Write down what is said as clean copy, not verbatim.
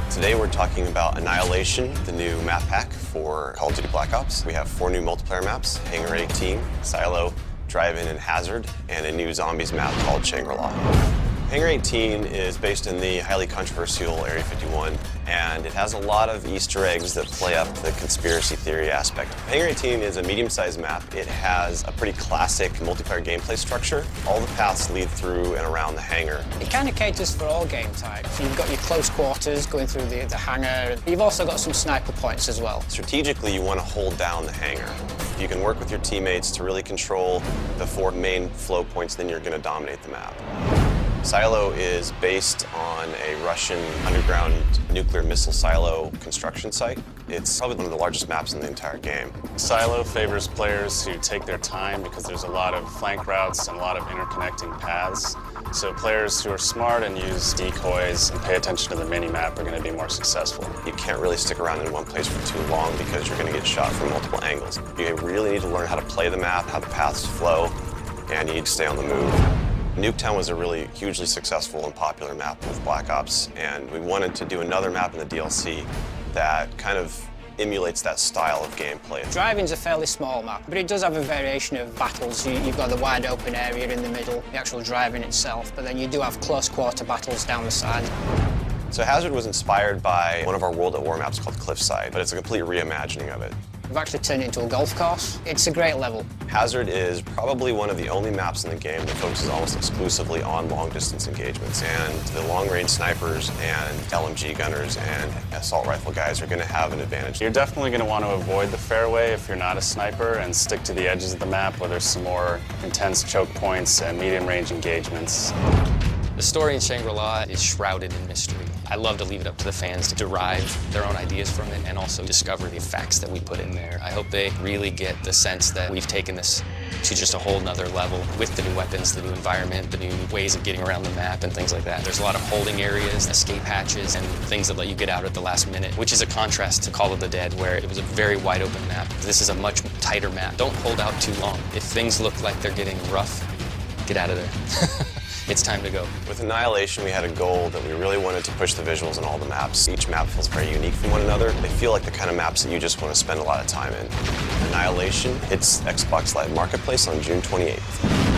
Today we're talking about Annihilation, the new map pack for Call of Duty Black Ops. We have 4 new multiplayer maps: Hangar 18, Silo, Drive-In, and Hazard, and a new zombies map called Shangri-La. Hangar 18 is based in the highly controversial Area 51, and it has a lot of Easter eggs that play up the conspiracy theory aspect. Hangar 18 is a medium-sized map. It has a pretty classic multiplayer gameplay structure. All the paths lead through and around the hangar. It kind of caters for all game types. You've got your close quarters going through the hangar. You've also got some sniper points as well. Strategically, you want to hold down the hangar. If you can work with your teammates to really control the 4 main flow points, then you're going to dominate the map. Silo is based on a Russian underground nuclear missile silo construction site. It's probably one of the largest maps in the entire game. Silo favors players who take their time because there's a lot of flank routes and a lot of interconnecting paths. So players who are smart and use decoys and pay attention to the mini-map are going to be more successful. You can't really stick around in one place for too long because you're going to get shot from multiple angles. You really need to learn how to play the map, how the paths flow, and you need to stay on the move. Nuketown was a really hugely successful and popular map with Black Ops, and we wanted to do another map in the DLC that kind of emulates that style of gameplay. Drive-In's a fairly small map, but it does have a variation of battles. You've got the wide open area in the middle, the actual Drive-In itself, but then you do have close quarter battles down the side. So Hazard was inspired by one of our World at War maps called Cliffside, but it's a complete reimagining of it. We've actually turned it into a golf course. It's a great level. Hazard is probably one of the only maps in the game that focuses almost exclusively on long-distance engagements, and the long-range snipers and LMG gunners and assault rifle guys are going to have an advantage. You're definitely going to want to avoid the fairway if you're not a sniper and stick to the edges of the map where there's some more intense choke points and medium-range engagements. The story in Shangri-La is shrouded in mystery. I love to leave it up to the fans to derive their own ideas from it and also discover the facts that we put in there. I hope they really get the sense that we've taken this to just a whole nother level with the new weapons, the new environment, the new ways of getting around the map and things like that. There's a lot of holding areas, escape hatches, and things that let you get out at the last minute, which is a contrast to Call of the Dead, where it was a very wide open map. This is a much tighter map. Don't hold out too long. If things look like they're getting rough, get out of there. It's time to go. With Annihilation, we had a goal that we really wanted to push the visuals in all the maps. Each map feels very unique from one another. They feel like the kind of maps that you just want to spend a lot of time in. Annihilation hits Xbox Live Marketplace on June 28th.